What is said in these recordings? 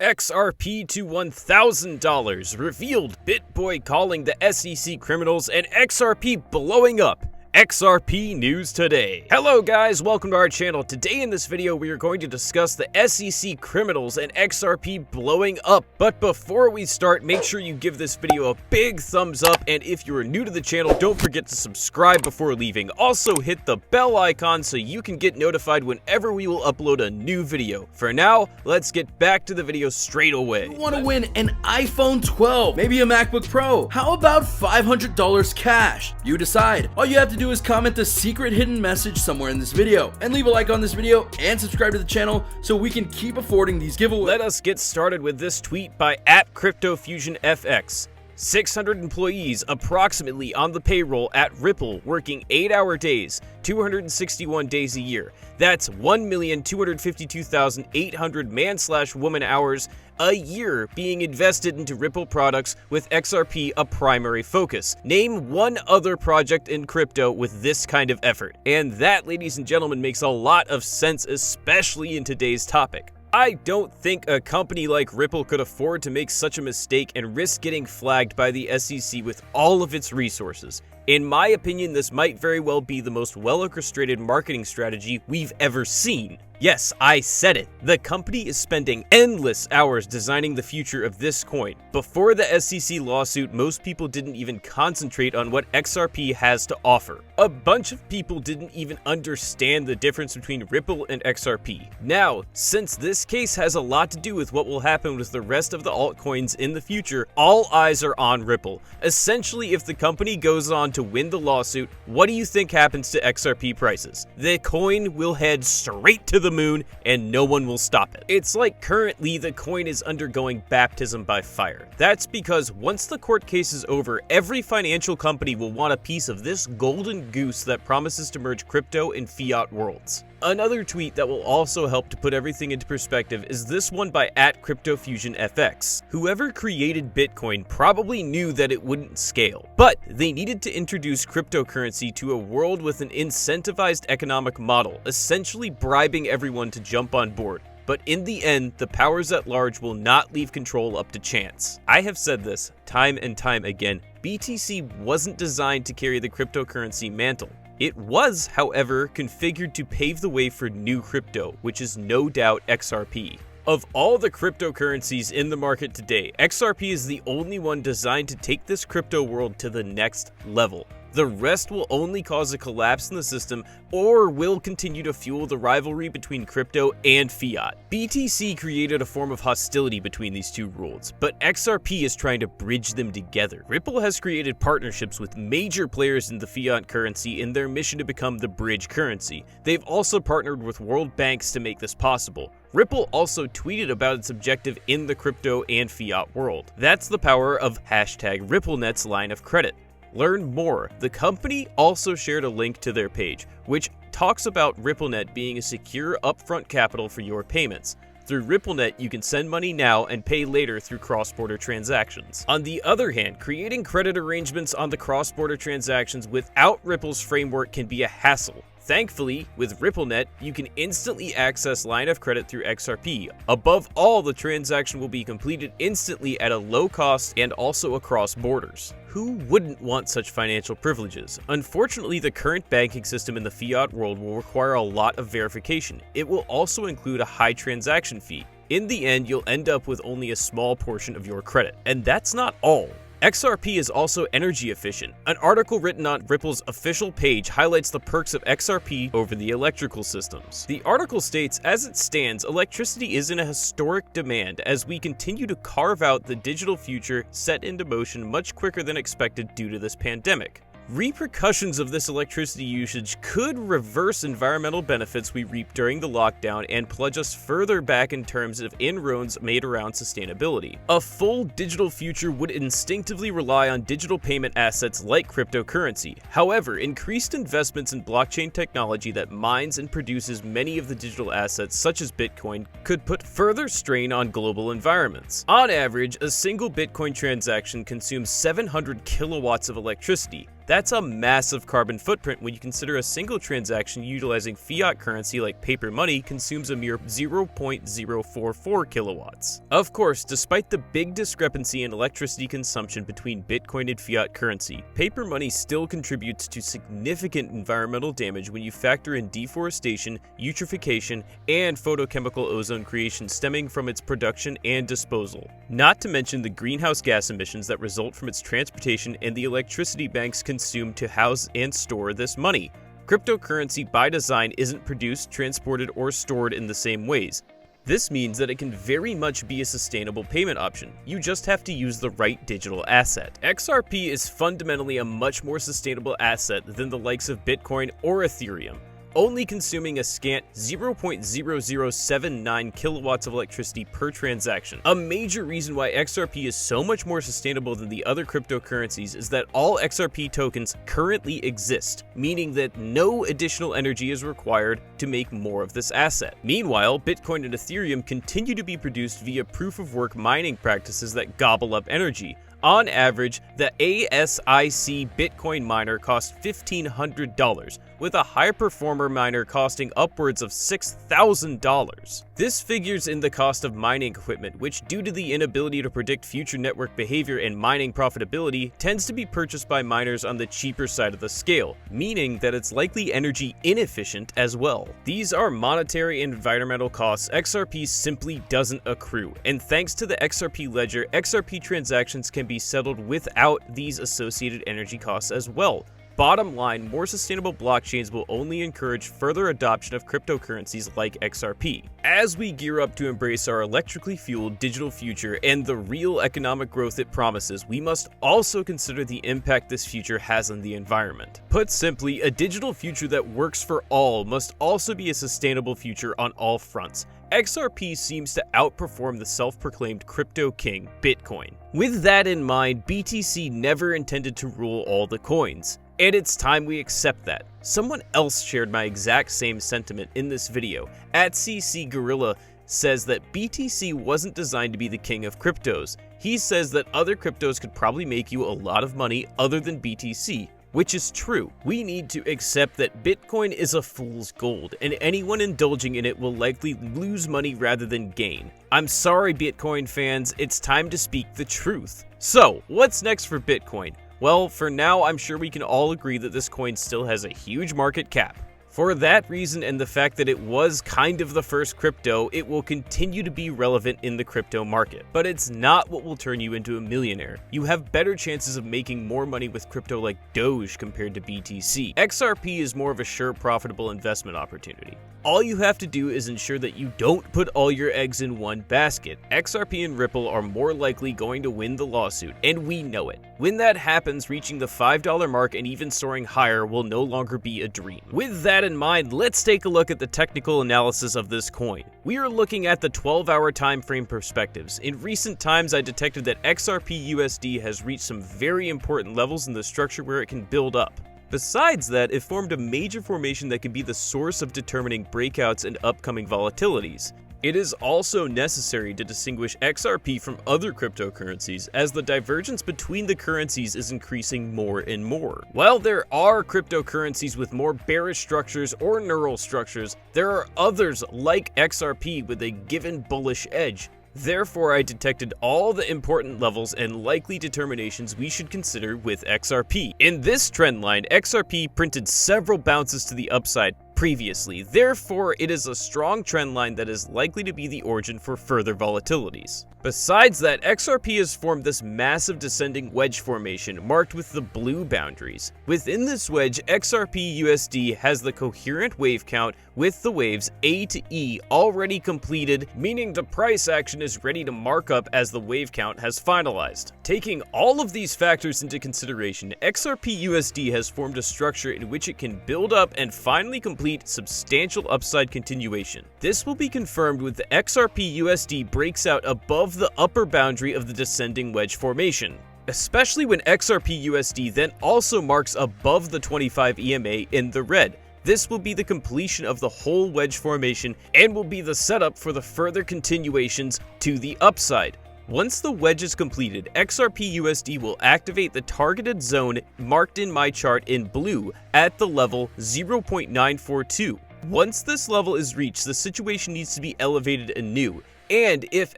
XRP to $1,000, revealed Bitboy calling the SEC criminals, and XRP blowing up. XRP news today. Hello guys, welcome to our channel. Today in this video we are going to discuss the SEC criminals and XRP blowing up. But before we start, make sure you give this video a big thumbs up, and if you are new to the channel, don't forget to subscribe before leaving. Also hit the bell icon so you can get notified whenever we will upload a new video. For now, let's get back to the video straight away. You want to win an iPhone 12, maybe a MacBook Pro? How about $500 cash? You decide. All you have to do is comment the secret hidden message somewhere in this video and leave a like on this video and subscribe to the channel so we can keep affording these giveaways. Let us get started with this tweet by @CryptoFusionFX. 600 employees approximately on the payroll at Ripple working 8-hour days, 261 days a year. That's 1,252,800 man/woman hours a year being invested into Ripple products with XRP a primary focus. Name one other project in crypto with this kind of effort. And that, ladies and gentlemen, makes a lot of sense, especially in today's topic. I don't think a company like Ripple could afford to make such a mistake and risk getting flagged by the SEC with all of its resources. In my opinion, this might very well be the most well-orchestrated marketing strategy we've ever seen. Yes, I said it. The company is spending endless hours designing the future of this coin. Before the SEC lawsuit, most people didn't even concentrate on what XRP has to offer. A bunch of people didn't even understand the difference between Ripple and XRP. Now, since this case has a lot to do with what will happen with the rest of the altcoins in the future, all eyes are on Ripple. Essentially, if the company goes on to win the lawsuit, what do you think happens to XRP prices? The coin will head straight to the moon and no one will stop it. It's like currently the coin is undergoing baptism by fire. That's because once the court case is over, every financial company will want a piece of this golden goose that promises to merge crypto and fiat worlds. Another tweet that will also help to put everything into perspective is this one by @CryptoFusionFX. Whoever created Bitcoin probably knew that it wouldn't scale, but they needed to introduce cryptocurrency to a world with an incentivized economic model, essentially bribing everyone to jump on board. But in the end, the powers at large will not leave control up to chance. I have said this time and time again, BTC wasn't designed to carry the cryptocurrency mantle. It was, however, configured to pave the way for new crypto, which is no doubt XRP. Of all the cryptocurrencies in the market today, XRP is the only one designed to take this crypto world to the next level. The rest will only cause a collapse in the system or will continue to fuel the rivalry between crypto and fiat. BTC created a form of hostility between these two worlds, but XRP is trying to bridge them together. Ripple has created partnerships with major players in the fiat currency in their mission to become the bridge currency. They've also partnered with world banks to make this possible. Ripple also tweeted about its objective in the crypto and fiat world. That's the power of #RippleNet's line of credit. Learn more. The company also shared a link to their page, which talks about RippleNet being a secure upfront capital for your payments. Through RippleNet, you can send money now and pay later through cross-border transactions. On the other hand, creating credit arrangements on the cross-border transactions without Ripple's framework can be a hassle. Thankfully, with RippleNet, you can instantly access line of credit through XRP. Above all, the transaction will be completed instantly at a low cost and also across borders. Who wouldn't want such financial privileges? Unfortunately, the current banking system in the fiat world will require a lot of verification. It will also include a high transaction fee. In the end, you'll end up with only a small portion of your credit. And that's not all. XRP is also energy efficient. An article written on Ripple's official page highlights the perks of XRP over the electrical systems. The article states, as it stands, electricity is in a historic demand as we continue to carve out the digital future set into motion much quicker than expected due to this pandemic. Repercussions of this electricity usage could reverse environmental benefits we reaped during the lockdown and plunge us further back in terms of inroads made around sustainability. A full digital future would instinctively rely on digital payment assets like cryptocurrency. However, increased investments in blockchain technology that mines and produces many of the digital assets such as Bitcoin could put further strain on global environments. On average, a single Bitcoin transaction consumes 700 kilowatts of electricity. That's a massive carbon footprint when you consider a single transaction utilizing fiat currency like paper money consumes a mere 0.044 kilowatts. Of course, despite the big discrepancy in electricity consumption between Bitcoin and fiat currency, paper money still contributes to significant environmental damage when you factor in deforestation, eutrophication, and photochemical ozone creation stemming from its production and disposal. Not to mention the greenhouse gas emissions that result from its transportation and the electricity banks consumed to house and store this money. Cryptocurrency by design isn't produced, transported, or stored in the same ways. This means that it can very much be a sustainable payment option. You just have to use the right digital asset. XRP is fundamentally a much more sustainable asset than the likes of Bitcoin or Ethereum, only consuming a scant 0.0079 kilowatts of electricity per transaction. A major reason why XRP is so much more sustainable than the other cryptocurrencies is that all XRP tokens currently exist, meaning that no additional energy is required to make more of this asset. Meanwhile, Bitcoin and Ethereum continue to be produced via proof-of-work mining practices that gobble up energy. On average, the ASIC Bitcoin miner costs $1,500, with a high performer miner costing upwards of $6,000. This figures in the cost of mining equipment, which due to the inability to predict future network behavior and mining profitability, tends to be purchased by miners on the cheaper side of the scale, meaning that it's likely energy inefficient as well. These are monetary and environmental costs XRP simply doesn't accrue, and thanks to the XRP ledger, XRP transactions can be settled without these associated energy costs as well. Bottom line, more sustainable blockchains will only encourage further adoption of cryptocurrencies like XRP. As we gear up to embrace our electrically fueled digital future and the real economic growth it promises, we must also consider the impact this future has on the environment. Put simply, a digital future that works for all must also be a sustainable future on all fronts. XRP seems to outperform the self-proclaimed crypto king, Bitcoin. With that in mind, BTC never intended to rule all the coins, and it's time we accept that. Someone else shared my exact same sentiment in this video. @CCGorilla says that BTC wasn't designed to be the king of cryptos. He says that other cryptos could probably make you a lot of money other than BTC. Which is true. We need to accept that Bitcoin is a fool's gold, and anyone indulging in it will likely lose money rather than gain. I'm sorry, Bitcoin fans, it's time to speak the truth. So, what's next for Bitcoin? Well, for now, I'm sure we can all agree that this coin still has a huge market cap. For that reason and the fact that it was kind of the first crypto, it will continue to be relevant in the crypto market. But it's not what will turn you into a millionaire. You have better chances of making more money with crypto like Doge compared to BTC. XRP is more of a sure profitable investment opportunity. All you have to do is ensure that you don't put all your eggs in one basket. XRP and Ripple are more likely going to win the lawsuit, and we know it. When that happens, reaching the $5 mark and even soaring higher will no longer be a dream. With that in mind, let's take a look at the technical analysis of this coin. We are looking at the 12-hour time frame perspectives. In recent times, I detected that XRP USD has reached some very important levels in the structure where it can build up. Besides that, it formed a major formation that could be the source of determining breakouts and upcoming volatilities. It is also necessary to distinguish XRP from other cryptocurrencies, as the divergence between the currencies is increasing more and more. While there are cryptocurrencies with more bearish structures or neural structures, there are others like XRP with a given bullish edge. Therefore, I detected all the important levels and likely determinations we should consider with XRP. In this trend line, XRP printed several bounces to the upside previously. Therefore, it is a strong trend line that is likely to be the origin for further volatilities. Besides that, XRP has formed this massive descending wedge formation marked with the blue boundaries. Within this wedge, XRP USD has the coherent wave count with the waves A to E already completed, meaning the price action is ready to mark up as the wave count has finalized. Taking all of these factors into consideration, XRP USD has formed a structure in which it can build up and finally complete substantial upside continuation. This will be confirmed when the XRP USD breaks out above the upper boundary of the descending wedge formation, especially when XRP USD then also marks above the 25 EMA in the red. This will be the completion of the whole wedge formation and will be the setup for the further continuations to the upside. Once the wedge is completed, XRP-USD will activate the targeted zone marked in my chart in blue at the level 0.942. Once this level is reached, the situation needs to be elevated anew, and if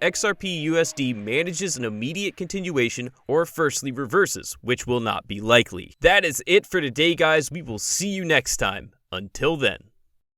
XRP-USD manages an immediate continuation or firstly reverses, which will not be likely. That is it for today, guys. We will see you next time. Until then.